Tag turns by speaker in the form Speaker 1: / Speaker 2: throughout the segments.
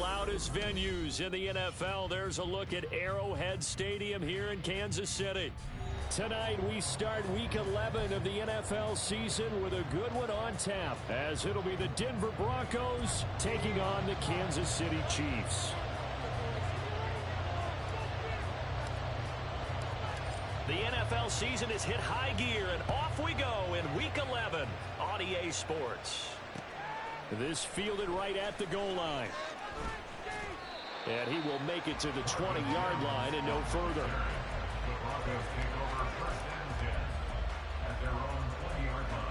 Speaker 1: loudest venues in the NFL. There's a look at Arrowhead Stadium here in Kansas City. Tonight we start Week 11 of the NFL season with a good one on tap, as it'll be the Denver Broncos taking on the Kansas City Chiefs. The NFL season has hit high gear, and off we go in Week 11 on EA Sports. This fielded right at the goal line. And he will make it to the 20-yard line and no further.
Speaker 2: The Broncos take over 1st and 10 at their own 20-yard line.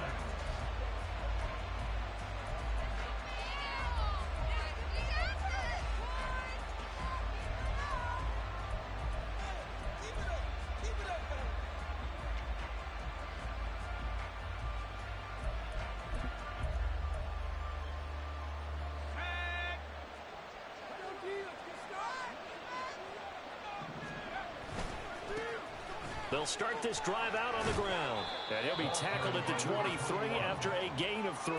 Speaker 1: They'll start this drive out on the ground. And he'll be tackled at the 23 after a gain of 3.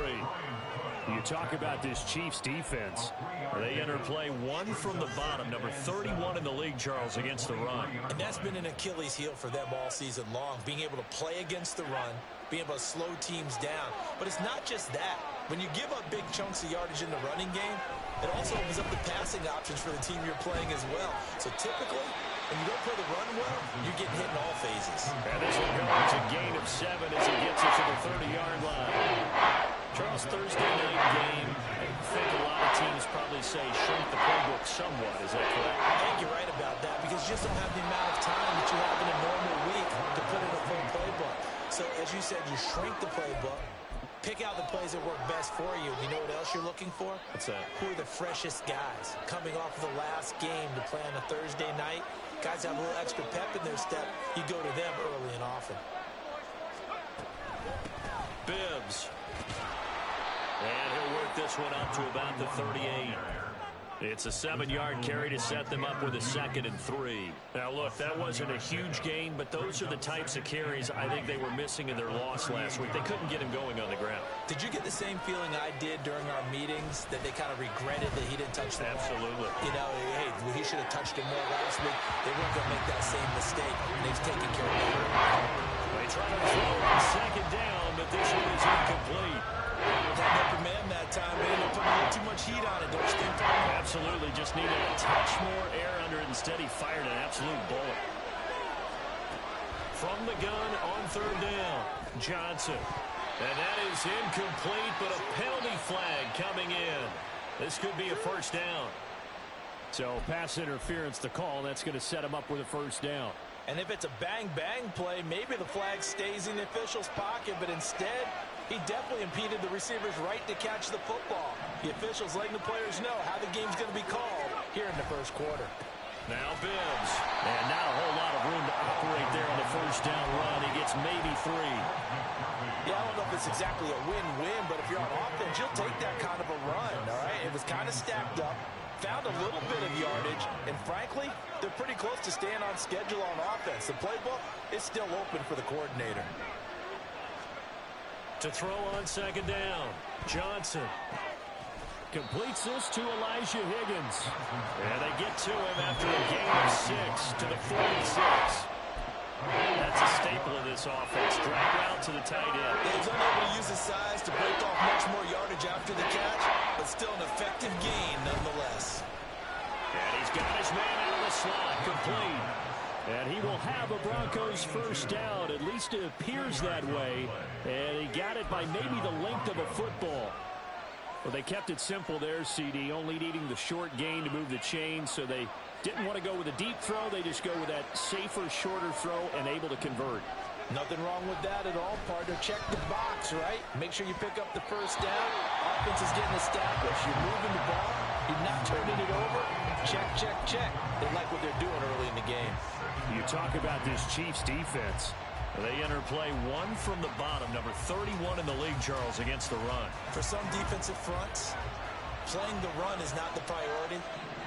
Speaker 1: You talk about this Chiefs defense. They enter play 1 from the bottom, number 31 in the league, Charles, against the run.
Speaker 3: And that's been an Achilles heel for them all season long, being able to play against the run, being able to slow teams down. But it's not just that. When you give up big chunks of yardage in the running game, it also opens up the passing options for the team you're playing as well. So typically, when you don't play the run well, you're getting hit in all phases.
Speaker 1: And this will go as a gain of 7 as he gets it to the 30-yard line. Charles, Thursday night game, I think a lot of teams probably say shrink the playbook somewhat. Is that correct?
Speaker 3: I think you're right about that because you just don't have the amount of time that you have in a normal week to put in a full playbook. So, as you said, you shrink the playbook. Pick out the plays that work best for you. You know what else you're looking for?
Speaker 1: What's that?
Speaker 3: Who are the freshest guys coming off of the last game to play on a Thursday night? Guys have a little extra pep in their step. You go to them early and often.
Speaker 1: Bibbs. And he'll work this one up to about the 38. It's a 7-yard carry to set them up with a 2nd and 3. Now, look, that wasn't a huge gain, but those are the types of carries I think they were missing in their loss last week. They couldn't get him going on the ground.
Speaker 3: Did you get the same feeling I did during our meetings, that they kind of regretted that he didn't touch the ball?
Speaker 1: Absolutely.
Speaker 3: You know, hey, he should have touched it more last week. They weren't going to make that same mistake, and they've taken care of it.
Speaker 1: They try to throw on 2nd down, but this one is incomplete.
Speaker 3: That upper man that time, man, they put a little too much heat on it, don't you think, Tom?
Speaker 1: Absolutely, just needed a touch more air under it. Instead, he fired an absolute bullet. From the gun on 3rd down, Johnson. And that is incomplete, but a penalty flag coming in. This could be a 1st down. So, pass interference to call. That's going to set him up with a 1st down.
Speaker 3: And if it's a bang-bang play, maybe the flag stays in the official's pocket, but instead, he definitely impeded the receiver's right to catch the football. The officials letting the players know how the game's going to be called here in the 1st quarter.
Speaker 1: Now Bibbs. And not a whole lot of room to operate there on the 1st down run. He gets maybe 3.
Speaker 3: Yeah, I don't know if it's exactly a win-win, but if you're on offense, you'll take that kind of a run, all right? It was kind of stacked up, found a little bit of yardage, and frankly, they're pretty close to staying on schedule on offense. The playbook is still open for the coordinator.
Speaker 1: To throw on 2nd down, Johnson completes this to Elijah Higgins. And they get to him after a gain of 6 to the 46. That's a staple of this offense. Drag route to the tight end.
Speaker 3: He's unable to use his size to break off much more yardage after the catch, but still an effective gain nonetheless.
Speaker 1: And he's got his man out of the slot, complete. And he will have a Broncos 1st down. At least it appears that way. And he got it by maybe the length of a football. Well, they kept it simple there, CD, only needing the short gain to move the chain, so they didn't want to go with a deep throw. They just go with that safer, shorter throw and able to convert.
Speaker 3: Nothing wrong with that at all, partner. Check the box, right? Make sure you pick up the 1st down. Offense is getting established. You're moving the ball. You're not turning it over. Check, check, check. They like what they're doing early in the game.
Speaker 1: You talk about this Chiefs defense. They enter play 1 from the bottom, number 31 in the league, Charles, against the run.
Speaker 3: For some defensive fronts, playing the run is not the priority.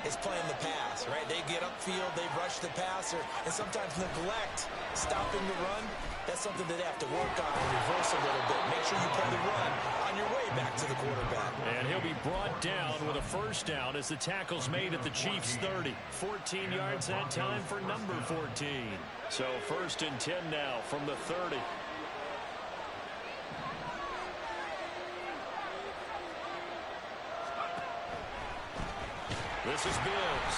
Speaker 3: is playing the pass, right? They get upfield, they rush the passer, and sometimes neglect stopping the run. That's something that they have to work on and reverse a little bit. Make sure you play the run on your way back to the quarterback.
Speaker 1: And he'll be brought down with a first down as the tackle's made at the Chiefs' 30. 14 yards that time for number 14. So 1st and 10 now from the 30. This is Bibbs.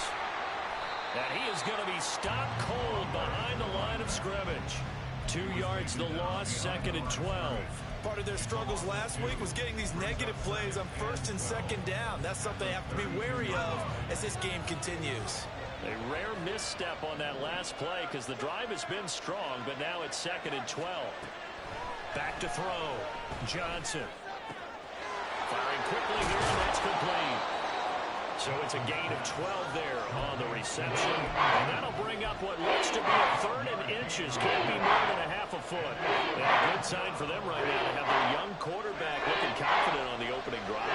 Speaker 1: And he is going to be stopped cold behind the line of scrimmage. 2 yards the loss, 2nd and 12.
Speaker 3: Part of their struggles last week was getting these negative plays on 1st and 2nd down. That's something they have to be wary of as this game continues.
Speaker 1: A rare misstep on that last play because the drive has been strong, but now it's 2nd and 12. Back to throw. Johnson. Firing quickly here, and that's complete. So it's a gain of 12 there on the reception. And that'll bring up what looks to be a 3rd and inches. Can't be more than a half a foot. And a good sign for them right now to have their young quarterback looking confident on the opening drive.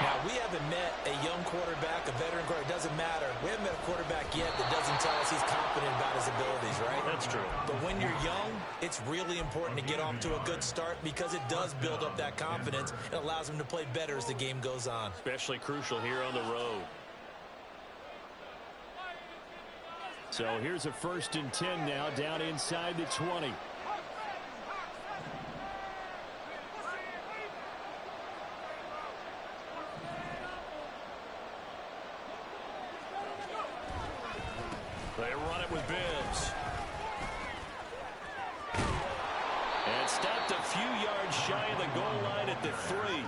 Speaker 3: Now, we haven't met a young quarterback, a veteran quarterback. It doesn't matter. We haven't met a quarterback yet that doesn't tell us he's confident about his abilities, right?
Speaker 1: That's true.
Speaker 3: But when you're young, it's really important to get off to a good start because it does build up that confidence. It allows him to play better as the game goes on.
Speaker 1: Especially crucial here on the road. So here's a 1st and 10 now, down inside the 20. They run it with Bibbs. And stopped a few yards shy of the goal line at the 3.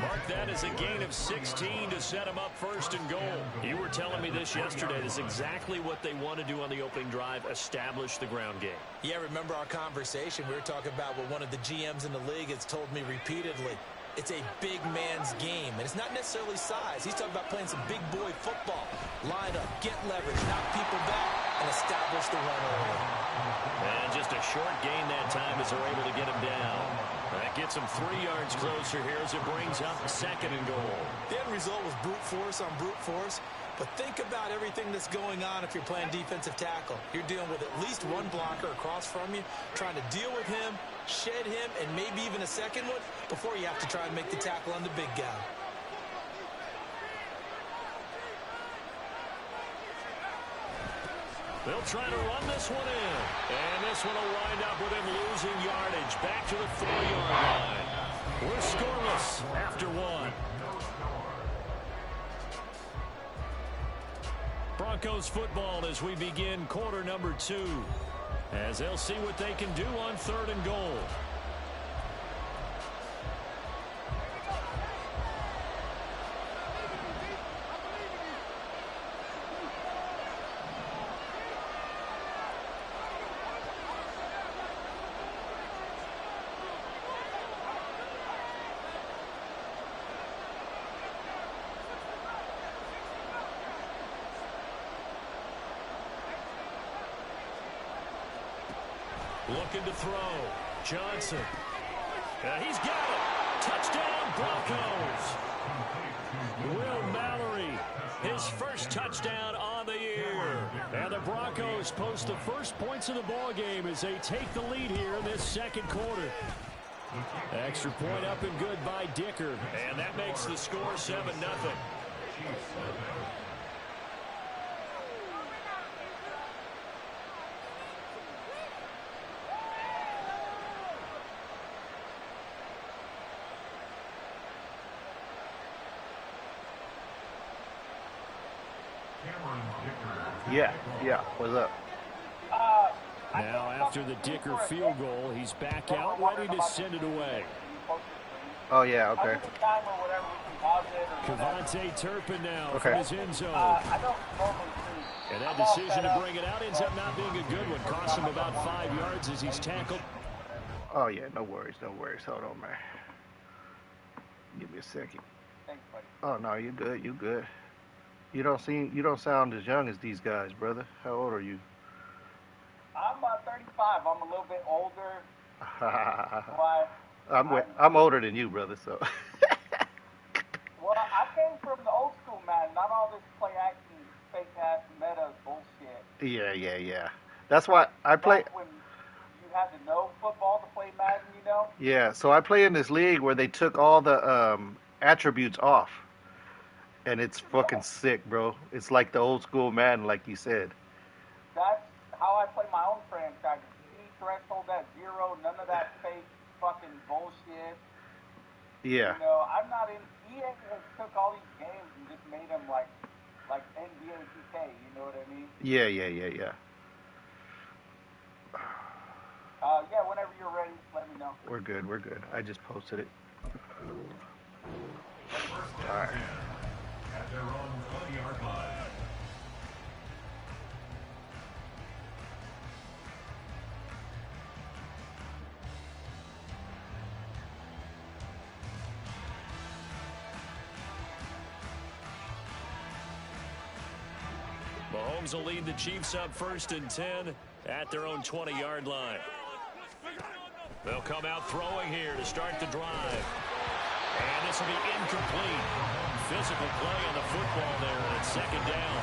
Speaker 1: Mark that as a gain of 16 to set him up 1st and goal. You were telling me this yesterday. This is exactly what they want to do on the opening drive, establish the ground game.
Speaker 3: Yeah, remember our conversation. We were talking about what one of the GMs in the league has told me repeatedly. It's a big man's game, and it's not necessarily size. He's talking about playing some big boy football. Line up, get leverage, knock people back, and establish the run early.
Speaker 1: And just a short gain that time as they're able to get him down. That gets him 3 yards closer here as it brings up 2nd and goal.
Speaker 3: The end result was brute force on brute force. But think about everything that's going on if you're playing defensive tackle. You're dealing with at least one blocker across from you, trying to deal with him, shed him, and maybe even a second one before you have to try and make the tackle on the big guy.
Speaker 1: They'll try to run this one in. And this one will wind up with him losing yardage back to the 4-yard line. We're scoreless after 1. Broncos football as we begin quarter number 2. As they'll see what they can do on 3rd and goal. Looking to throw. Johnson. He's got it. Touchdown, Broncos. Will Mallory, his first touchdown on the year. And the Broncos post the first points of the ball game as they take the lead here in this 2nd quarter. Extra point up and good by Dicker. And that makes the score 7-0.
Speaker 4: Yeah, what's up?
Speaker 1: Now after the Dicker field goal, he's back out, ready to send it away.
Speaker 4: Oh, yeah, okay.
Speaker 1: Kavontae Turpin now
Speaker 4: Okay.
Speaker 1: from his end zone. And that decision to bring it out ends up not being a good one. Cost him about 5 yards as he's tackled.
Speaker 4: Oh, yeah, no worries, no worries. Hold on, man. Give me a second.
Speaker 5: Thanks, buddy.
Speaker 4: Oh, no, you're good, you're good. You don't sound as young as these guys, brother. How old are you?
Speaker 5: I'm 35. I'm a little bit older.
Speaker 4: I'm older than you, brother, so.
Speaker 5: Well, I came from the old school, man. Not all this play action
Speaker 4: Yeah. That's why I play.
Speaker 5: Back when you had to know football to play Madden, you know?
Speaker 4: Yeah, so I play in this league where they took all the attributes off, and it's fucking sick, bro. It's like the old school Madden, like you said.
Speaker 5: That's how I play my own franchise. Speed threshold at 0, none of that fake fucking bullshit.
Speaker 4: Yeah.
Speaker 5: You know, I'm not in. EA has took all these games and just made them like NBA 2K. You know what I mean?
Speaker 4: Yeah.
Speaker 5: Yeah. Whenever you're ready, let me know.
Speaker 4: We're good. I just posted it. All right.
Speaker 2: At their own 20-yard line.
Speaker 1: Mahomes will lead the Chiefs up 1st and 10 at their own 20-yard line. They'll come out throwing here to start the drive. And this will be incomplete. Physical play on the football there, and it's 2nd down.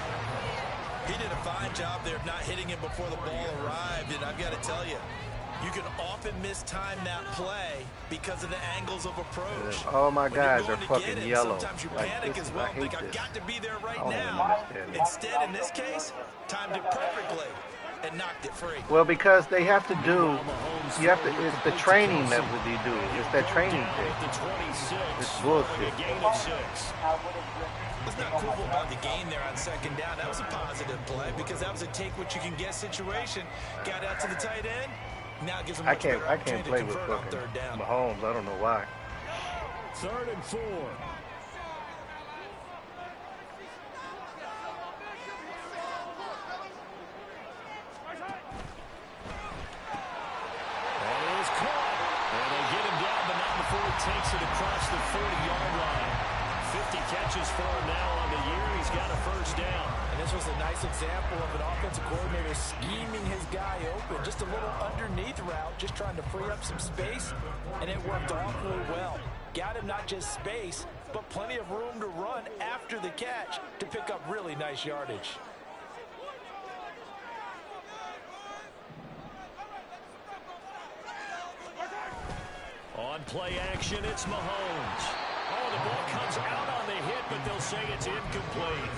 Speaker 3: He did a fine job there of not hitting him before the ball arrived, and I've got to tell you, you can often mistime that play because of the angles of approach.
Speaker 4: All my guys are fucking
Speaker 3: it,
Speaker 4: yellow.
Speaker 3: Sometimes you
Speaker 4: Like,
Speaker 3: panic
Speaker 4: this
Speaker 3: as
Speaker 4: is-
Speaker 3: well.
Speaker 4: I hate
Speaker 3: Think I've
Speaker 4: this.
Speaker 3: got to be there right
Speaker 4: I don't
Speaker 3: now.
Speaker 4: understand it.
Speaker 3: Instead, in this case, timed it perfectly and knocked it free.
Speaker 4: Well, because they have to do. You have to. It's the training that you do. It's that training thing. It's bullshit.
Speaker 1: A gain of 6.
Speaker 3: It's not cool about the gain there on 2nd down. That was a positive play because that was a take what you can get situation. Got out to the tight end. Now it gives him
Speaker 4: I
Speaker 3: much better
Speaker 4: can't
Speaker 3: opportunity
Speaker 4: play
Speaker 3: to
Speaker 4: with
Speaker 3: convert on
Speaker 4: fucking
Speaker 3: 3rd down.
Speaker 4: Mahomes. I don't know why.
Speaker 1: 3rd and 4. And it is caught. And they get him down, but not before he takes it across the 40-yard line. 50 catches for him now on the year. He's got a 1st down.
Speaker 3: And this was a nice example of an offensive coordinator scheming his guy open. Just a little underneath route, just trying to free up some space, and it worked awfully well. Got him not just space, but plenty of room to run after the catch to pick up really nice yardage.
Speaker 1: On play action, it's Mahomes. Oh, the ball comes out on the hit, but they'll say it's incomplete.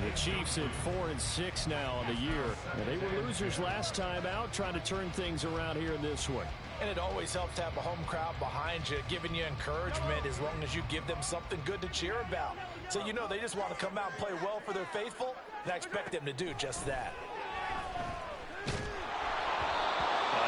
Speaker 1: The Chiefs at 4-6 now on the year. And they were losers last time out, trying to turn things around here in this one.
Speaker 3: And it always helps to have a home crowd behind you, giving you encouragement as long as you give them something good to cheer about. So you know they just want to come out and play well for their faithful, and I expect them to do just that.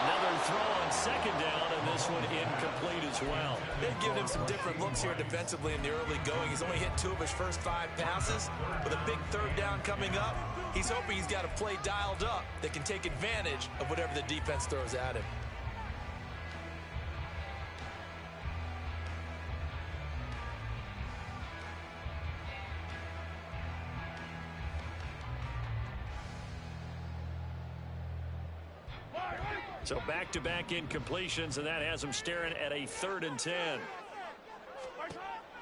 Speaker 1: Another throw on 2nd down, and this one incomplete as well.
Speaker 3: They've given him some different looks here defensively in the early going. He's only hit 2 of his first 5 passes. With a big 3rd down coming up, he's hoping he's got a play dialed up that can take advantage of whatever the defense throws at him.
Speaker 1: So back-to-back incompletions, and that has him staring at a 3rd and 10.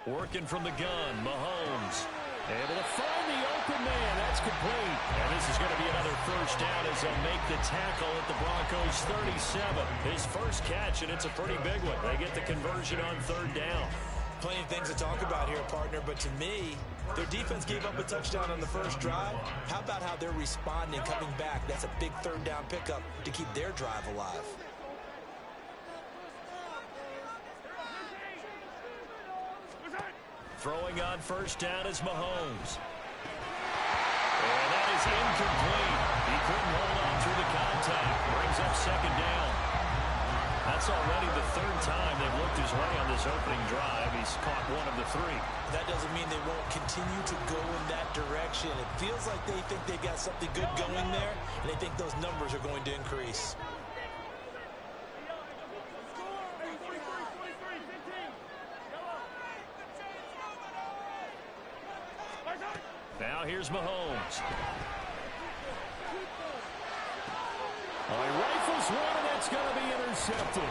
Speaker 1: Working from the gun, Mahomes. Able to find the open man. That's complete. And this is going to be another 1st down as they'll make the tackle at the Broncos' 37. His first catch, and it's a pretty big one. They get the conversion on 3rd down.
Speaker 3: Plenty of things to talk about here, partner, but to me, their defense gave up a touchdown on the first drive. How about how they're responding, coming back? That's a big 3rd down pickup to keep their drive alive.
Speaker 1: Throwing on 1st down is Mahomes. And that is incomplete. He couldn't hold on through the contact. Brings up 2nd down. That's already the 3rd time they've looked his way on this opening drive. He's caught 1 of the 3.
Speaker 3: That doesn't mean they won't continue to go in that direction. It feels like they think they've got something good going there, and they think those numbers are going to increase.
Speaker 1: Now here's Mahomes. He rifles one, and that's going to be intercepted.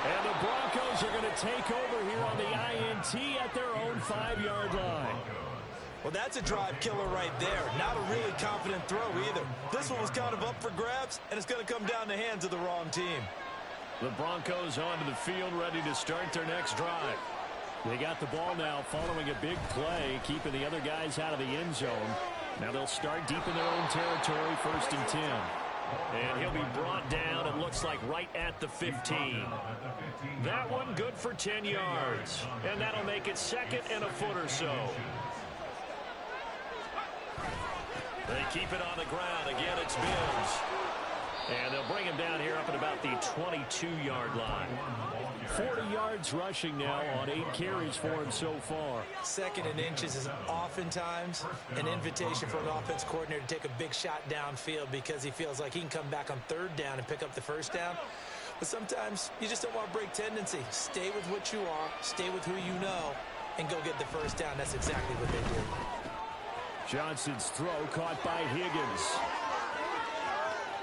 Speaker 1: And the Broncos are going to take over here on the INT at their own 5-yard line.
Speaker 3: Well, that's a drive killer right there. Not a really confident throw either. This one was kind of up for grabs, and it's going to come down the hands of the wrong team.
Speaker 1: The Broncos onto the field, ready to start their next drive. They got the ball now following a big play, keeping the other guys out of the end zone. Now they'll start deep in their own territory, 1st and 10. And he'll be brought down, it looks like, right at the 15. That one good for 10 yards. And that'll make it 2nd and a foot or so. They keep it on the ground. Again, it's Mims. And they'll bring him down here up at about the 22-yard line. 40 yards rushing now on 8 carries for him so far.
Speaker 3: 2nd and inches is oftentimes an invitation for an offense coordinator to take a big shot downfield because he feels like he can come back on 3rd down and pick up the 1st down. But sometimes you just don't want to break tendency. Stay with what you are, stay with who you know, and go get the 1st down. That's exactly what they do.
Speaker 1: Johnson's throw caught by Higgins.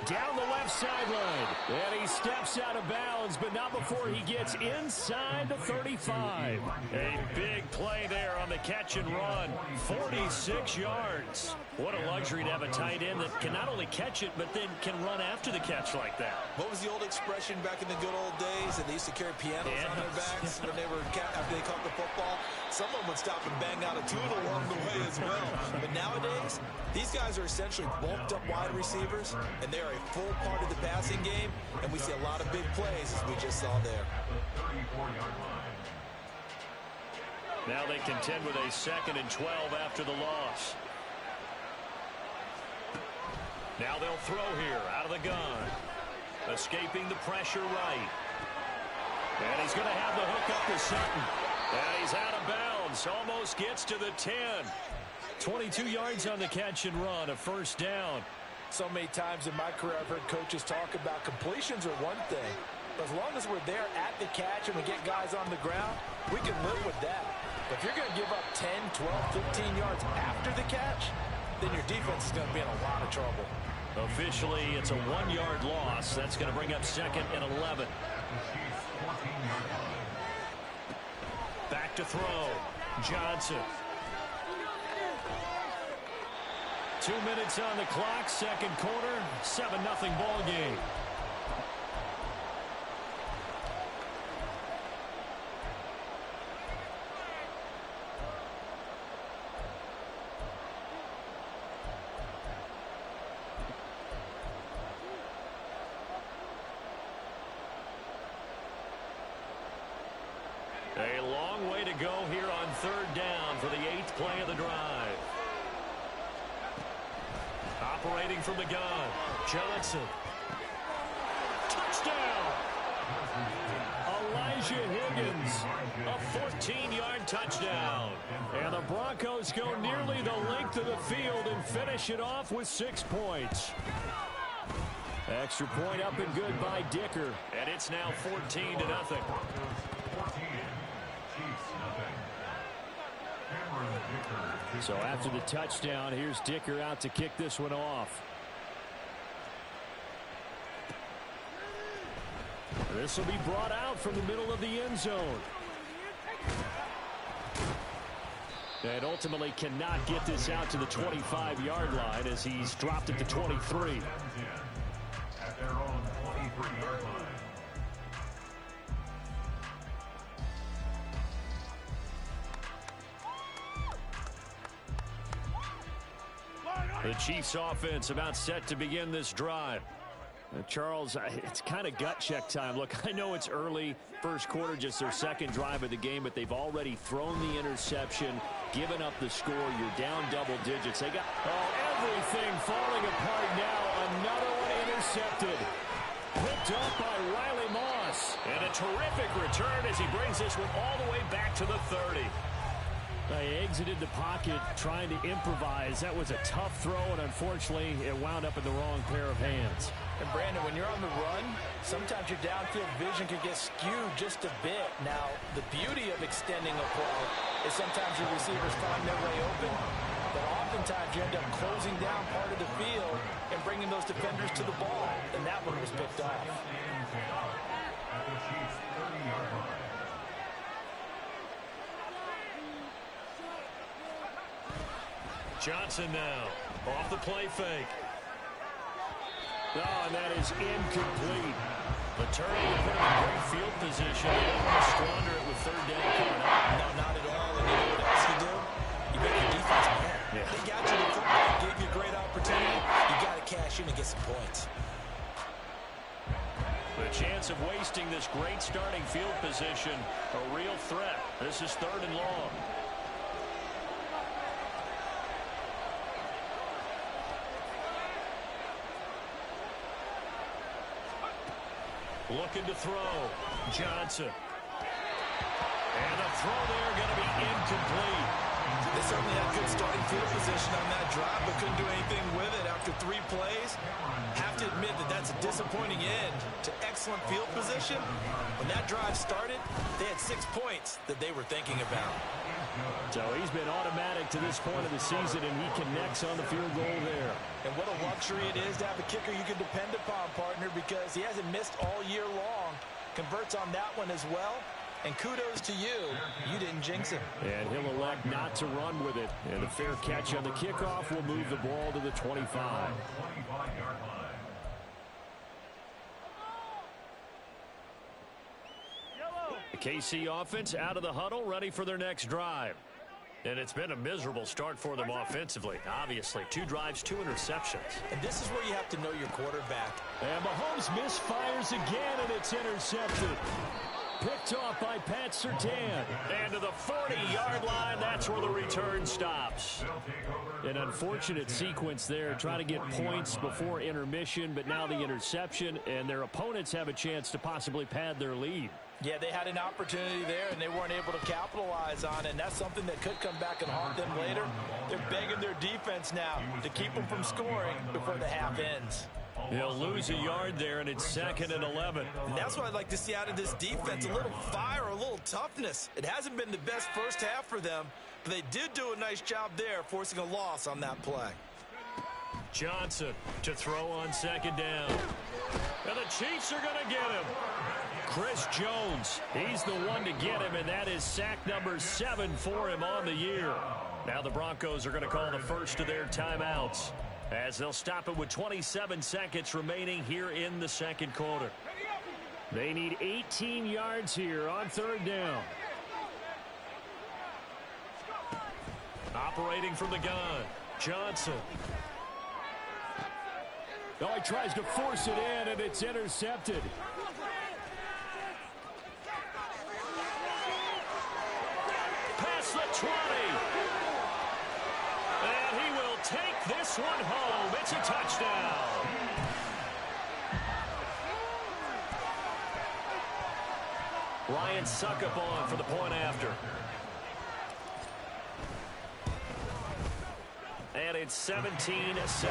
Speaker 1: Down the left sideline. And he steps out of bounds, but not before he gets inside the 35. A big play there on the catch and run. 46 yards. What a luxury to have a tight end that can not only catch it, but then can run after the catch like that.
Speaker 3: What was the old expression back in the good old days that they used to carry pianos on their backs when they were after they caught the football? Someone would stop and bang out a tune along the way as well. But nowadays, these guys are essentially bulked up wide receivers, and they're a full part of the passing game, and we see a lot of big plays as we just saw there.
Speaker 1: Now they contend with a 2nd and 12 after the loss. Now they'll throw here out of the gun. Escaping the pressure right. And he's going to have the hook up to Sutton. And he's out of bounds. Almost gets to the 10. 22 yards on the catch and run. A 1st down.
Speaker 3: So many times in my career I've heard coaches talk about completions are one thing. But as long as we're there at the catch and we get guys on the ground, we can live with that. But if you're going to give up 10, 12, 15 yards after the catch, then your defense is going to be in a lot of trouble.
Speaker 1: Officially, it's a 1-yard loss. That's going to bring up 2nd and 11. Back to throw. Johnson. 2 minutes on the clock, 2nd quarter, 7-0 ball game. A long way to go here on 3rd down for the 8th play of the drive. Operating from the gun, Johnson. Touchdown! Elijah Higgins, a 14-yard touchdown. And the Broncos go nearly the length of the field and finish it off with 6 points. Extra point up and good by Dicker. And it's now 14-0. So after the touchdown, here's Dicker out to kick this one off. This will be brought out from the middle of the end zone. And ultimately cannot get this out to the 25-yard line as he's dropped it to 23.
Speaker 2: At their own 23-yard line.
Speaker 1: The Chiefs offense about set to begin this drive. Charles, it's kind of gut check time. Look, I know it's early, 1st quarter, just their 2nd drive of the game, but they've already thrown the interception, given up the score. You're down double digits. They got everything falling apart now. Another one intercepted. Picked up by Riley Moss. And a terrific return as he brings this one all the way back to the 30. They exited the pocket trying to improvise. That was a tough throw, and unfortunately, it wound up in the wrong pair of hands.
Speaker 3: And Brandon, when you're on the run, sometimes your downfield vision can get skewed just a bit. Now, the beauty of extending a play is sometimes your receivers find their way open, but oftentimes you end up closing down part of the field and bringing those defenders to the ball, and that one was picked off.
Speaker 2: At the Chiefs' 30-yard line.
Speaker 1: Johnson now. Off the play fake. Oh, and that is incomplete. But turning to put him in great field position. They don't want to squander it with third down coming up.
Speaker 3: No, not at all. And you know what else you do? You make your defense mad.
Speaker 1: Yeah.
Speaker 3: They got you the football, gave you a great opportunity. You got to cash in and get some points.
Speaker 1: The chance of wasting this great starting field position, a real threat. This is 3rd and long. Looking to throw. Johnson. And the throw there going to be incomplete.
Speaker 3: They certainly had good starting field position on that drive, but couldn't do anything with it after 3 plays. Have to admit that that's a disappointing end to excellent field position. When that drive started, they had 6 points that they were thinking about.
Speaker 1: So he's been automatic to this point of the season, and he connects on the field goal there.
Speaker 3: And what a luxury it is to have a kicker you can depend upon, partner, because he hasn't missed all year long. Converts on that one as well. And kudos to you. You didn't jinx him.
Speaker 1: And he'll elect not to run with it. And a fair catch on the kickoff will move the ball to the 25. The KC offense out of the huddle, ready for their next drive. And it's been a miserable start for them offensively. Obviously, 2 drives, 2 interceptions.
Speaker 3: And this is where you have to know your quarterback.
Speaker 1: And Mahomes misfires again, and it's intercepted. Picked off by Pat Surtain. And to the 40-yard line, that's where the return stops. An unfortunate sequence there, trying to get points before intermission, but now the interception, and their opponents have a chance to possibly pad their lead.
Speaker 3: Yeah, they had an opportunity there, and they weren't able to capitalize on it, and that's something that could come back and haunt them later. They're begging their defense now to keep them from scoring before the half ends.
Speaker 1: They'll lose a yard there, and it's 2nd and 11.
Speaker 3: And that's what I'd like to see out of this defense, a little fire, a little toughness. It hasn't been the best first half for them, but they did do a nice job there, forcing a loss on that play.
Speaker 1: Johnson to throw on 2nd down. And the Chiefs are going to get him. Chris Jones, he's the one to get him, and that is sack number 7 for him on the year. Now the Broncos are going to call the first of their timeouts, as they'll stop it with 27 seconds remaining here in the 2nd quarter. They need 18 yards here on 3rd down. Operating from the gun, Johnson. Oh, he tries to force it in, and it's intercepted. Past the 20. And he will take this one home. It's a touchdown. Ryan Succop on for the point after. And it's 17-7.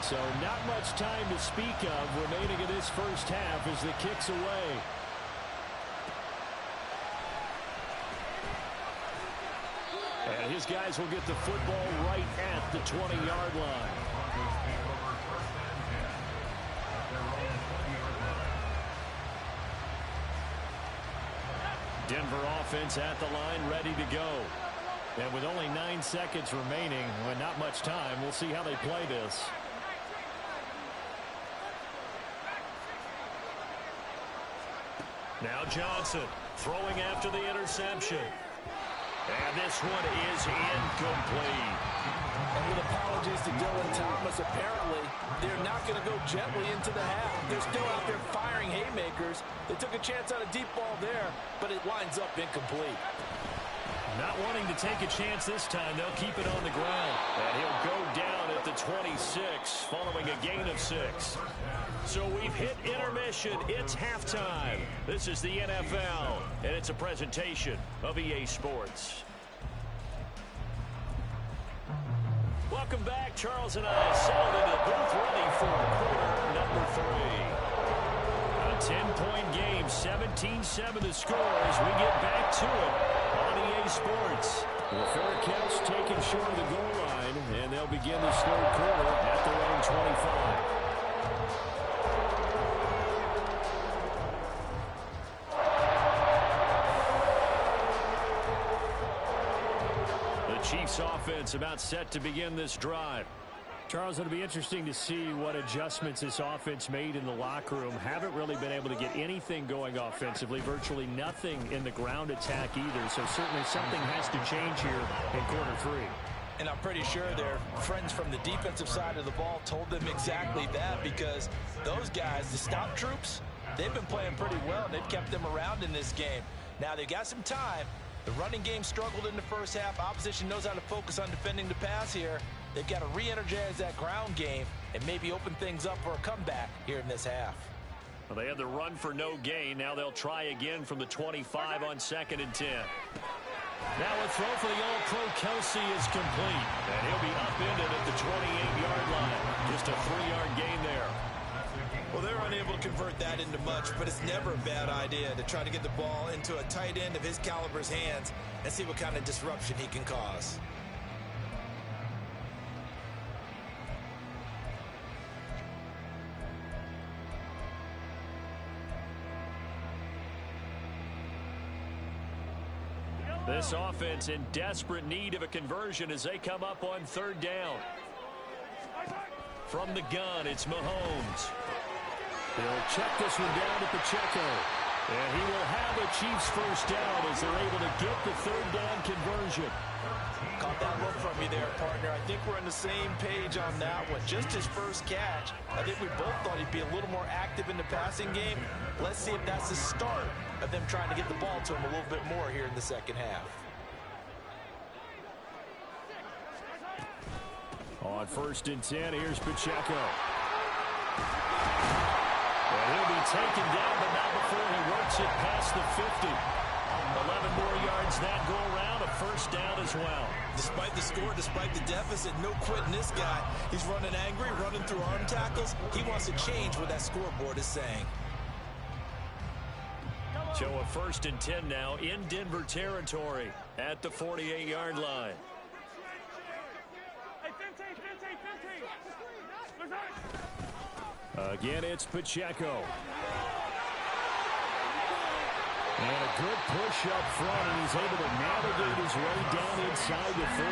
Speaker 1: So not much time to speak of remaining in this first half as the kick's away. And his guys will get the football right at the 20-yard line. Denver offense at the line, ready to go. And with only 9 seconds remaining, with not much time, we'll see how they play this. Now Johnson throwing after the interception. And this one is incomplete.
Speaker 3: And with apologies to Dylan Thomas, apparently they're not going to go gently into the half. They're still out there firing haymakers. They took a chance on a deep ball there, but it winds up incomplete.
Speaker 1: Not wanting to take a chance this time, they'll keep it on the ground. And he'll go down at the 26, following a gain of 6. So we've hit intermission. It's halftime. This is the NFL, and it's a presentation of EA Sports. Welcome back. Charles and I settled into the booth, ready for quarter number 3. A 10-point game, 17-7 the score as we get back to it on EA Sports. The Faircats taken short of the goal line, and they'll begin this 3rd quarter at their own 25. Chiefs offense about set to begin this drive. Charles, it'll be interesting to see what adjustments this offense made in the locker room. Haven't really been able to get anything going offensively, virtually nothing in the ground attack either. So certainly something has to change here in quarter three.
Speaker 3: And I'm pretty sure their friends from the defensive side of the ball told them exactly that, because those guys, the stop troops, they've been playing pretty well. They've kept them around in this game. Now they've got some time. The running game struggled in the first half. Opposition knows how to focus on defending the pass here. They've got to re-energize that ground game and maybe open things up for a comeback here in this half.
Speaker 1: Well, they had the run for no gain. Now they'll try again from the 25 on 2nd and 10. Now a throw for the All-Pro Kelsey is complete. And he'll be upended at the 28-yard line. Just a 3-yard gain there.
Speaker 3: Well, they're unable to convert that into much, but it's never a bad idea to try to get the ball into a tight end of his caliber's hands and see what kind of disruption he can cause.
Speaker 1: This offense in desperate need of a conversion as they come up on 3rd down. From the gun, it's Mahomes. They'll check this one down to Pacheco. And he will have a Chiefs first down as they're able to get the 3rd down conversion.
Speaker 3: Caught that look from you there, partner. I think we're on the same page on that one. Just his first catch. I think we both thought he'd be a little more active in the passing game. Let's see if that's the start of them trying to get the ball to him a little bit more here in the second half.
Speaker 1: On 1st and 10, here's Pacheco. And he'll be taken down, but not before he works it past the 50. 11 more yards that go around, a first down as well.
Speaker 3: Despite the score, despite the deficit, no quitting this guy. He's running angry, running through arm tackles. He wants to change what that scoreboard is saying.
Speaker 1: So a 1st and 10 now in Denver territory at the 48-yard line. Again, it's Pacheco. And a good push up front, and he's able to navigate his way down inside the 30.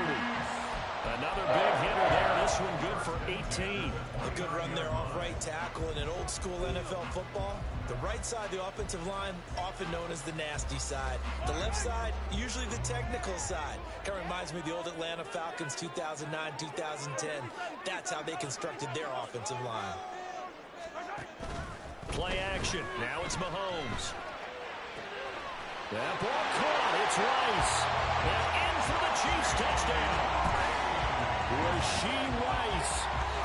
Speaker 1: Another big hitter there. This one good for 18.
Speaker 3: A good run there off right tackle. In an old school NFL football, the right side of the offensive line, often known as the nasty side. The left side, usually the technical side. Kind of reminds me of the old Atlanta Falcons 2009, 2010. That's how they constructed their offensive line.
Speaker 1: Play action. Now it's Mahomes. That ball caught. It's Rice. And in for the Chiefs touchdown. Rashee Rice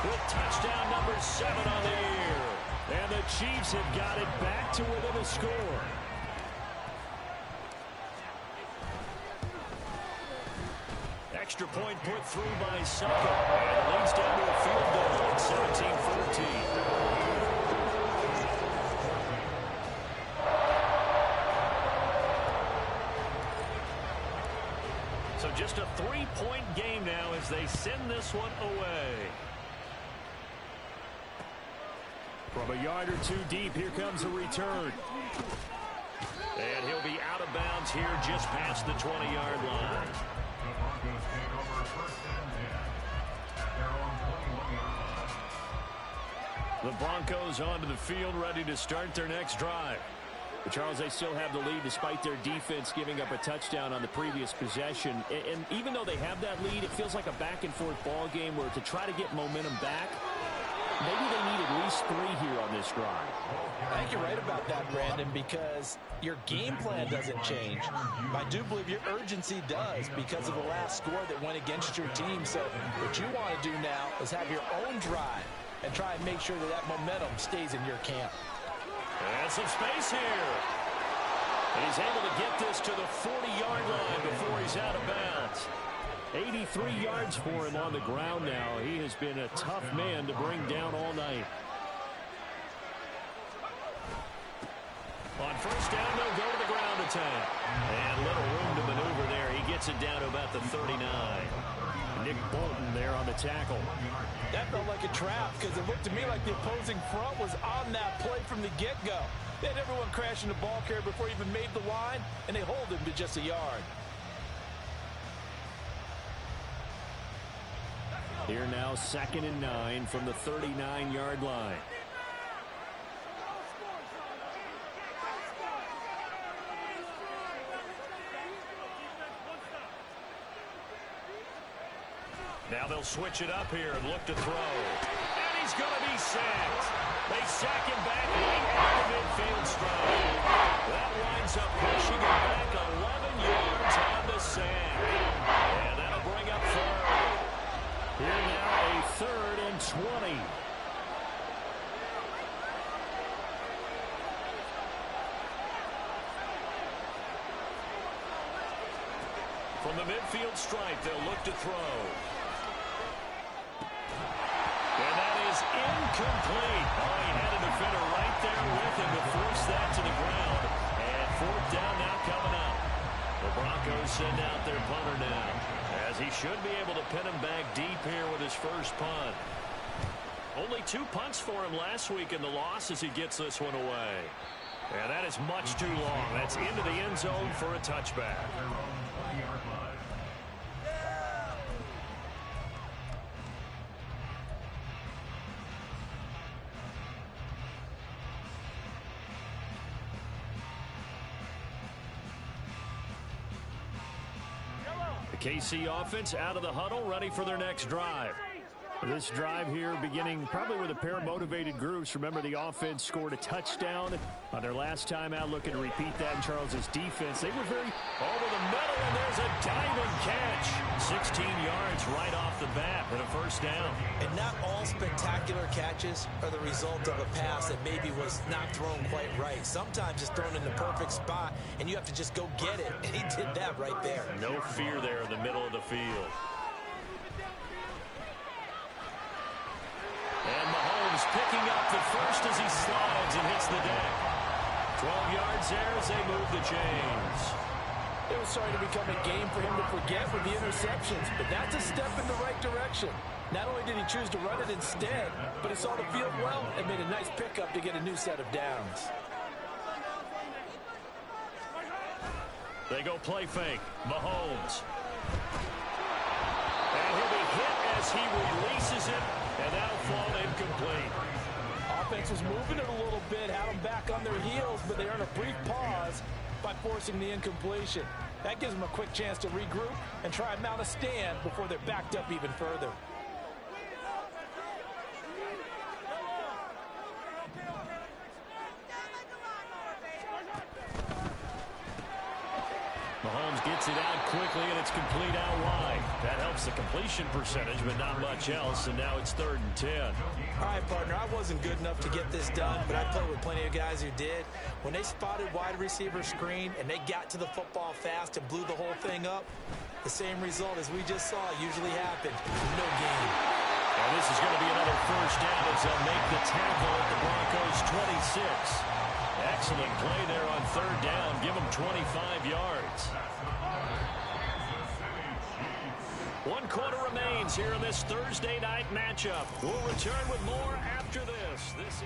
Speaker 1: with touchdown number 7 on the year. And the Chiefs have got it back to within a score. Extra point put through by Saka. And it leads down to a field goal at 17-14. So just a 3-point game now as they send this one away. From a yard or 2 deep, here comes a return. And he'll be out of bounds here just past the 20-yard line.
Speaker 2: The Broncos take over 1st and 10 at their own 21-yard line.
Speaker 1: The Broncos onto the field, ready to start their next drive. But Charles, they still have the lead despite their defense giving up a touchdown on the previous possession. And even though they have that lead, it feels like a back-and-forth ball game where to try to get momentum back, maybe they need at least 3 here on this drive.
Speaker 3: I think you're right about that, Brandon, because your game plan doesn't change. I do believe your urgency does because of the last score that went against your team. So what you want to do now is have your own drive and try and make sure that that momentum stays in your camp.
Speaker 1: And some space here. And he's able to get this to the 40-yard line before he's out of bounds. 83 yards for him on the ground now. He has been a tough man to bring down all night. On 1st down, they'll go to the ground attack. And little room to maneuver there. He gets it down to about the 39. Nick Bolton there on the tackle.
Speaker 3: That felt like a trap because it looked to me like the opposing front was on that play from the get-go. They had everyone crashing the ball carrier before he even made the line, and they hold him to just a yard.
Speaker 1: Here now, 2nd and 9 from the 39-yard line. Now they'll switch it up here and look to throw. And he's going to be sacked. They sack him back right at the midfield stripe. That winds up pushing him back 11 yards on the sack. And that'll bring up third. Here now a 3rd and 20. From the midfield stripe, they'll look to throw. And that is incomplete. Oh, he had a defender right there with him to force that to the ground. And 4th down now coming up. The Broncos send out their punter now, as he should be able to pin him back deep here with his first punt. Only 2 punts for him last week in the loss as he gets this one away. And that is much too long. That's into the end zone for a touchback. The KC offense out of the huddle, ready for their next drive. This drive here beginning probably with a pair of motivated groups. Remember, the offense scored a touchdown on their last time out, looking to repeat that in Charles's defense. They were very over the middle, and there's a diamond catch. 16 yards right off the bat and a first down.
Speaker 3: And not all spectacular catches are the result of a pass that maybe was not thrown quite right. Sometimes it's thrown in the perfect spot, and you have to just go get it. And he did that right there.
Speaker 1: No fear there in the middle of the field. And Mahomes picking up the first as he slides and hits the deck. 12 yards there as they move the chains.
Speaker 6: It was starting to become a game for him to forget with the interceptions, but that's a step in the right direction. Not only did he choose to run it instead, but he saw the field well and made a nice pickup to get a new set of downs.
Speaker 1: They go play fake. Mahomes. And he'll be hit as he releases it, and that'll fall incomplete.
Speaker 6: Offense was moving it a little bit, had them back on their heels, but they earned a brief pause by forcing the incompletion. That gives them a quick chance to regroup and try and mount a stand before they're backed up even further.
Speaker 1: Mahomes gets it out quickly, and it's complete out wide. That helps the completion percentage, but not much else, and now it's 3rd and 10.
Speaker 3: All right, partner, I wasn't good enough to get this done, but I played with plenty of guys who did. When they spotted wide receiver screen and they got to the football fast and blew the whole thing up, the same result as we just saw usually happened. No gain.
Speaker 1: And this is going to be another first down as they'll make the tackle at the Broncos' 26. Excellent play there on 3rd down. Give them 25 yards. 1 quarter remains here in this Thursday night matchup. We'll return with more after this. This is...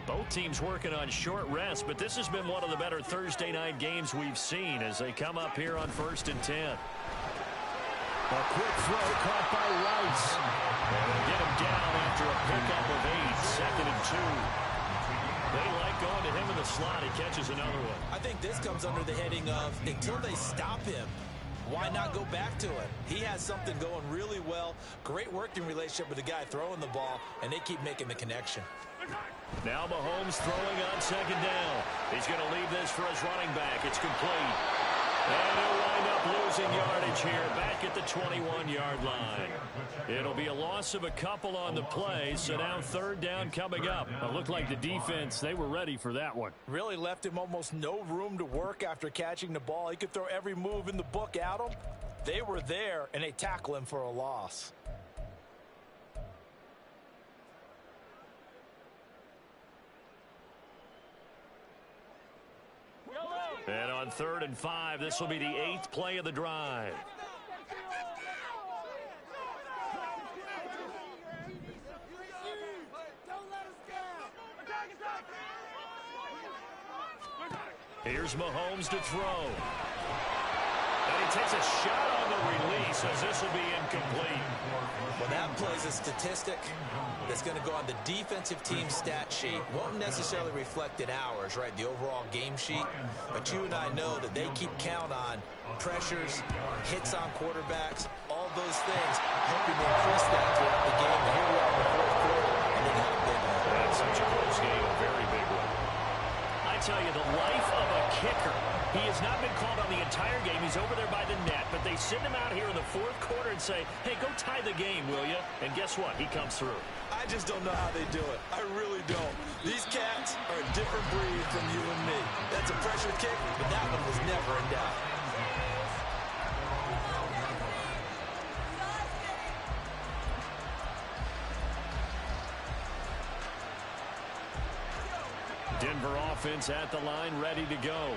Speaker 1: Both teams working on short rest, but this has been one of the better Thursday night games we've seen as they come up here on 1st and 10. A quick throw caught by Rice. And they'll get him down after a pickup of 8, 2nd and 2. They like going to him in the slot. He catches another one.
Speaker 3: I think this comes under the heading of until they stop him, why not go back to it? He has something going really well. Great working relationship with the guy throwing the ball, and they keep making the connection.
Speaker 1: Now Mahomes throwing on 2nd down. He's going to leave this for his running back. It's complete. And he'll wind up losing yardage here back at the 21-yard line. It'll be a loss of a couple on the play, so now 3rd down coming up. It looked like the defense, they were ready for that one.
Speaker 6: Really left him almost no room to work after catching the ball. He could throw every move in the book at him. They were there, and they tackle him for a loss.
Speaker 1: And on 3rd and 5, this will be the 8th play of the drive. Here's Mahomes to throw. And he takes a shot on the release as this will be incomplete.
Speaker 3: Well, that plays a statistic that's going to go on the defensive team stat sheet. Won't necessarily reflect in ours, right, the overall game sheet. But you and I know that they keep count on pressures, hits on quarterbacks, all those things, hoping to increase that throughout the game. And here we are in the fourth quarter, and they got a big one.
Speaker 1: That's such a close game, a very big one. I tell you, the life of a kicker. He has not been called on the entire game. He's over there by the net, but they send him out here in the fourth quarter and say, hey, go tie the game, will you? And guess what? He comes through.
Speaker 3: I just don't know how they do it. I really don't. These cats are a different breed from you and me. That's a pressure kick, but that one was never in doubt.
Speaker 1: Denver offense at the line, ready to go.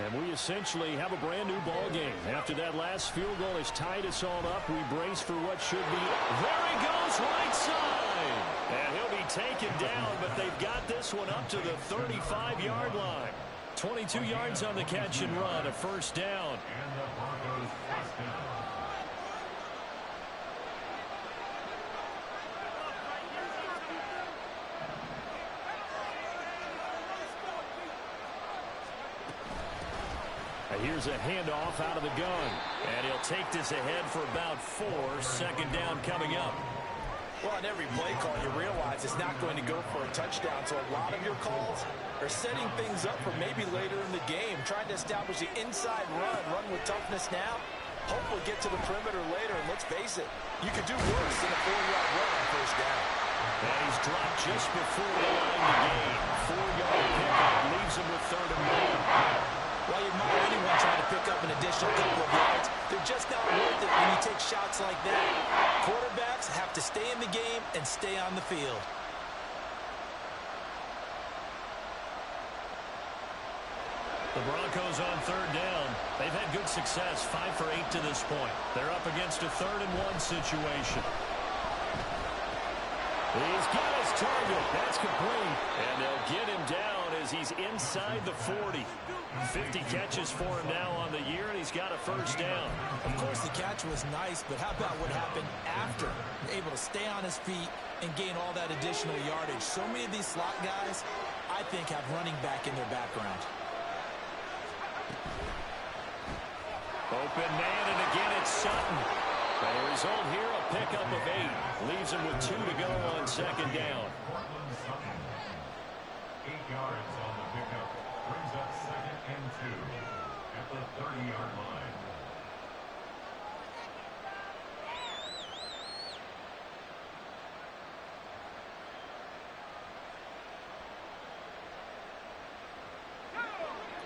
Speaker 1: And we essentially have a brand-new ball game. After that last field goal has tied us all up, we brace for what should be. There he goes, right side. And he'll be taken down, but they've got this one up to the 35-yard line. 22 yards on the catch and run, a first down.
Speaker 2: And the Broncos first down.
Speaker 1: Here's a handoff out of the gun. And he'll take this ahead for about 4. Second down coming up.
Speaker 3: Well, on every play call, you realize it's not going to go for a touchdown. So a lot of your calls are setting things up for maybe later in the game, trying to establish the inside run with toughness now. Hopefully get to the perimeter later. And let's face it, you could do worse than a 4-yard run on first down.
Speaker 1: And he's dropped just before the line to gain. 4-yard pickup leaves him with 3rd and 1.
Speaker 3: While you admire anyone trying to pick up an additional couple of yards, they're just not worth it when you take shots like that. Quarterbacks have to stay in the game and stay on the field.
Speaker 1: The Broncos on 3rd down. They've had good success, 5 for 8 to this point. They're up against a 3rd and 1 situation. He's got his target. That's complete. And they'll get him down as he's inside the 40. 50 catches for him now on the year, and he's got a first down.
Speaker 3: Of course, the catch was nice, but how about what happened after? Able to stay on his feet and gain all that additional yardage. So many of these slot guys, I think, have running back in their background.
Speaker 1: Open man, and again it's Sutton. And the result here, a pickup of 8. Leaves him with 2 to go on second down.
Speaker 2: 8 yards on the pickup. Brings up 2nd and 2 at the 30-yard line.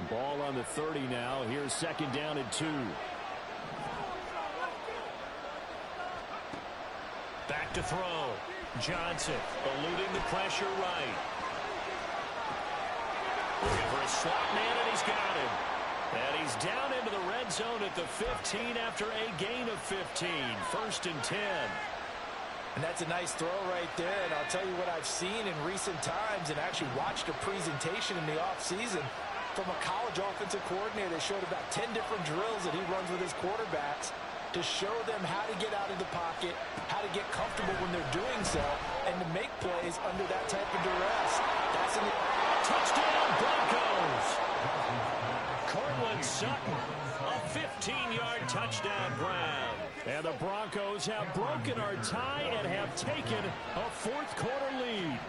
Speaker 1: Ball on the 30 now. Here's 2nd down and 2. Back to throw. Johnson eluding the pressure right. Looking for a slot man, and he's got him. And he's down into the red zone at the 15 after a gain of 15. 1st and 10.
Speaker 3: And that's a nice throw right there. And I'll tell you what I've seen in recent times and actually watched a presentation in the offseason from a college offensive coordinator that showed about 10 different drills that he runs with his quarterbacks to show them how to get out of the pocket, how to get comfortable when they're doing so, and to make plays under that type of duress. That's an
Speaker 1: touchdown Broncos. Cortland Sutton, a 15-yard touchdown grab. And the Broncos have broken our tie and have taken a 4th quarter lead.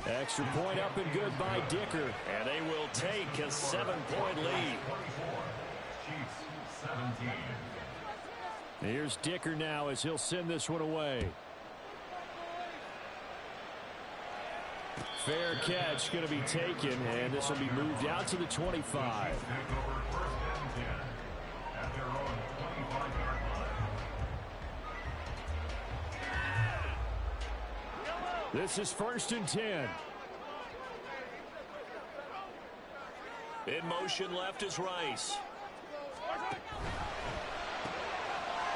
Speaker 1: Extra point up and good by Dicker. And they will take a 7-point lead.
Speaker 2: Chiefs 17.
Speaker 1: Here's Dicker now as he'll send this one away. Fair catch going to be taken, and this will be moved out to the 25.
Speaker 2: Take over 1st and 10 at their own 25-yard line.
Speaker 1: This is 1st and 10. In motion left is Rice.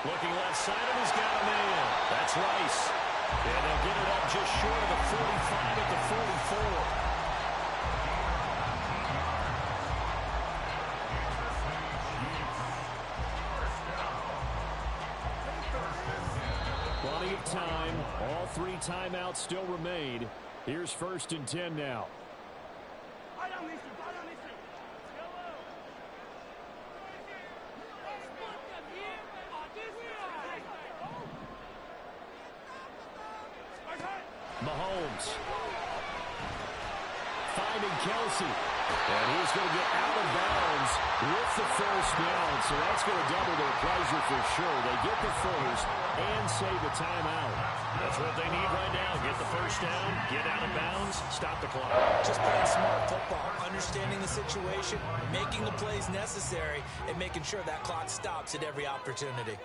Speaker 1: Looking left side, and he's got him in. That's Rice. And they'll get it up just short of the 45 at the 44. time. All 3 timeouts still remain. Here's 1st and 10 now. Mahomes. Finding Kelsey. And he's going to get out of bounds with the 1st down. So that's going to double their pleasure for sure. They get the 1st and save a timeout.
Speaker 7: That's what they need right now. Get the 1st down, get out of bounds, stop the clock.
Speaker 3: Just playing smart football, understanding the situation, making the plays necessary, and making sure that clock stops at every opportunity.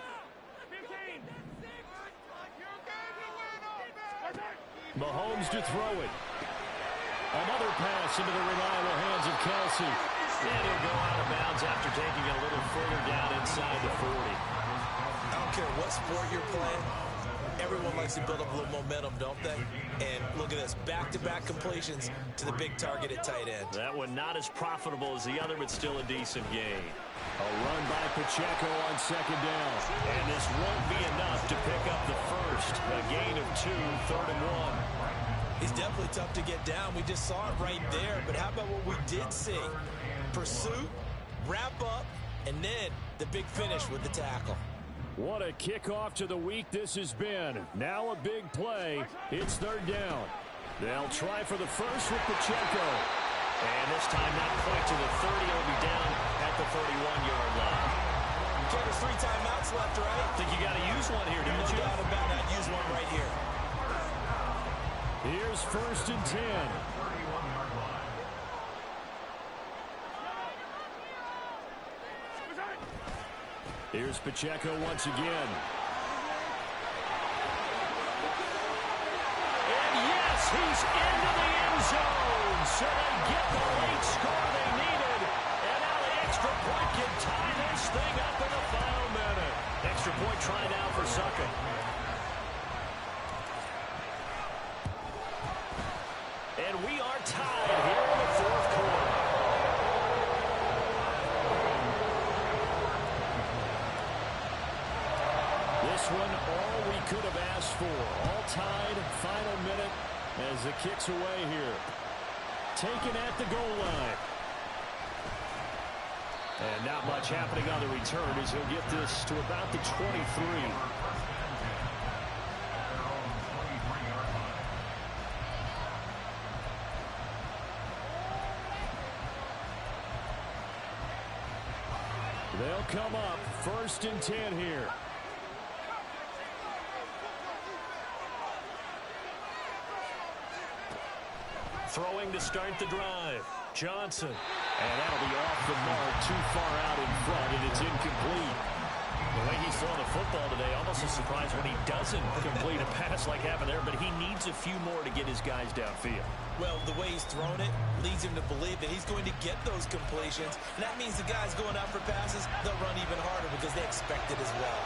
Speaker 1: Mahomes to throw it. Another pass into the reliable hands of Kelsey.
Speaker 7: And he'll go out of bounds after taking it a little further down inside the 40.
Speaker 3: I don't care what sport you're playing. Everyone likes to build up a little momentum, don't they? And look at this, back-to-back completions to the big target at tight end.
Speaker 7: That one not as profitable as the other, but still a decent gain.
Speaker 1: A run by Pacheco on 2nd down.
Speaker 7: And this won't be enough to pick up the 1st. A gain of 2, 3rd and 1.
Speaker 3: He's definitely tough to get down. We just saw it right there. But how about what we did see? Pursuit, wrap up, and then the big finish with the tackle.
Speaker 1: What a kickoff to the week this has been. Now a big play. It's 3rd down. They'll try for the 1st with Pacheco.
Speaker 7: And this time not quite to the 30. It'll be down at the 31-yard line.
Speaker 3: Okay, there's 3 timeouts left, right?
Speaker 7: I think you got to use one here, don't you?
Speaker 3: No doubt about it. Use one right here.
Speaker 1: Here's 1st and 10. Here's Pacheco once again.
Speaker 7: And yes, he's into the end zone. So they get the late score they needed. And now the extra point can tie this thing up in the final minute. Extra point try now for Suckup. And we are tied here in the 4th quarter.
Speaker 1: This one, all we could have asked for. All tied, final minute as the kick's away here. Taken at the goal line. And not much happening on the return as he'll get this to about the 23. They'll come up 1st and 10 here.
Speaker 7: Throwing to start the drive. Johnson.
Speaker 1: And that'll be off the mark, too far out in front, and it's incomplete.
Speaker 7: The way he's throwing the football today, almost a surprise when he doesn't complete a pass like happened there, but he needs a few more to get his guys downfield.
Speaker 3: Well, the way he's thrown it leads him to believe that he's going to get those completions. And that means the guys going out for passes, they'll run even harder because they expect it as well.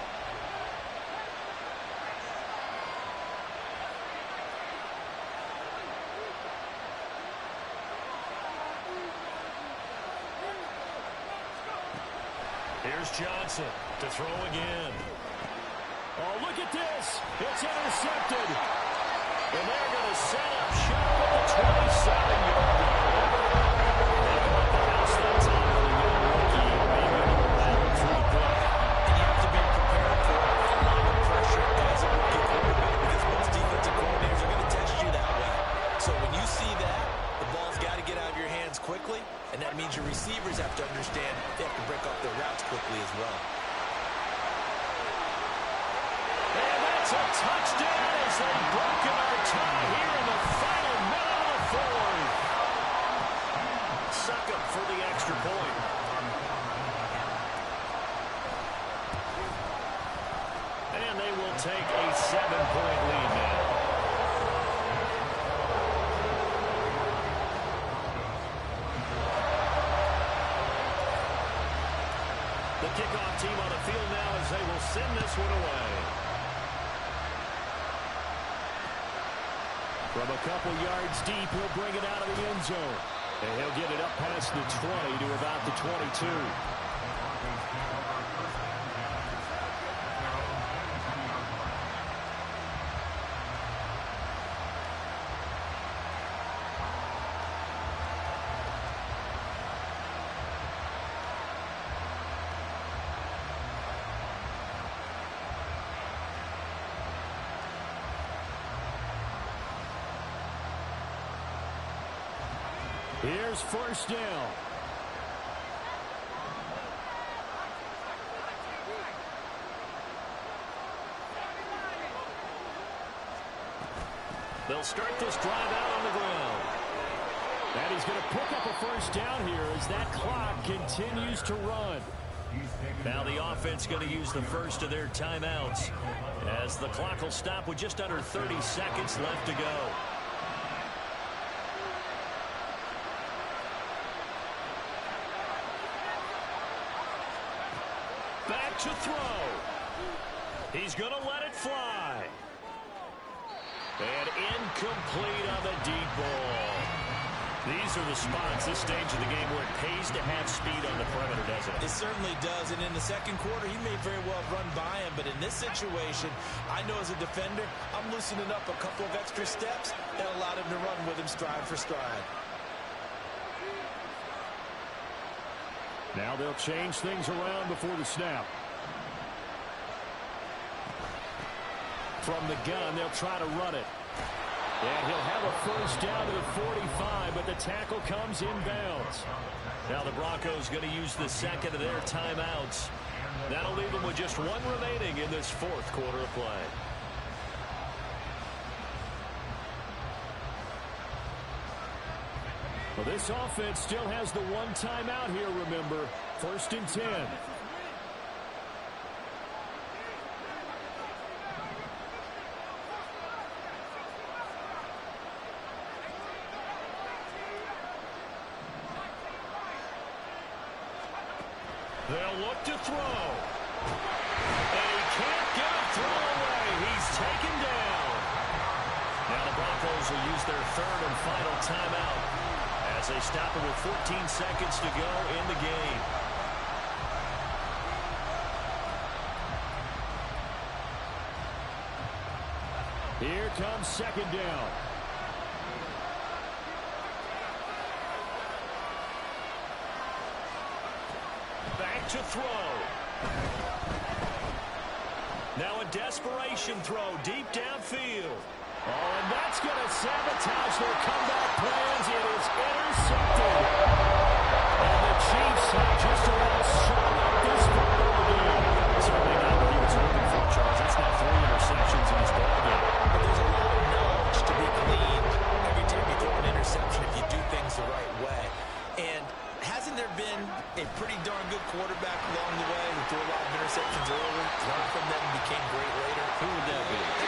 Speaker 7: Here's Johnson to throw again.
Speaker 1: Oh, look at this. It's intercepted. And they're going to set up shop at the 27-yard line.
Speaker 7: They come up the house that time with a young rookie. Maybe a little battle through the play.
Speaker 3: And you have to be prepared for a lot of pressure as a rookie quarterback because most defensive coordinators are going to test you that way. So when you see that, the ball's got to get out of your hands quickly, and that means your receivers have to understand they have to break off their routes quickly as well.
Speaker 7: And that's a touchdown as they've broken our tie here in the final minute of the 4th. Suckup for the extra point. And they will take a 7-point lead now. The kickoff team on the field now as they will send this one away.
Speaker 1: From a couple yards deep, he'll bring it out of the end zone. And he'll get it up past the 20 to about the 22. Here's first down. They'll start this drive out on the ground. And he's going to pick up a first down here as that clock continues to run. Now the offense going to use the first of their timeouts as the clock will stop with just under 30 seconds left to go. Back to throw. He's going to let it fly. And incomplete on the deep ball. These are the spots, this stage of the game, where it pays to have speed on the perimeter, doesn't it?
Speaker 3: It certainly does, and in the second quarter, he may very well run by him, but in this situation, I know as a defender, I'm loosening up a couple of extra steps that allowed him to run with him stride for stride.
Speaker 1: Now they'll change things around before the snap. From the gun, they'll try to run it. And he'll have a first down to the 45, but the tackle comes inbounds. Now the Broncos going to use the second of their timeouts. That'll leave them with just one remaining in this fourth quarter of play. Well, this offense still has the one timeout here, remember. 1st and 10. They'll look to throw. And he can't get a throw away. He's taken down. Now the Broncos will use their third and final timeout as they stop it with 14 seconds to go in the game. Here comes second down. Back to throw. Now a desperation throw deep downfield. Oh, and that's going to sabotage their comeback plans. It is intercepted. And the Chiefs have just about shut up this football game. Certainly not what he was hoping for, Charles. That's now 3 interceptions in this ball game.
Speaker 3: But there's a lot of knowledge to be gleaned every time you throw an interception if you do things the right way. And hasn't there been a pretty darn good quarterback along the way who threw a lot of interceptions early, learned from them, and became great later?
Speaker 1: Who would that be?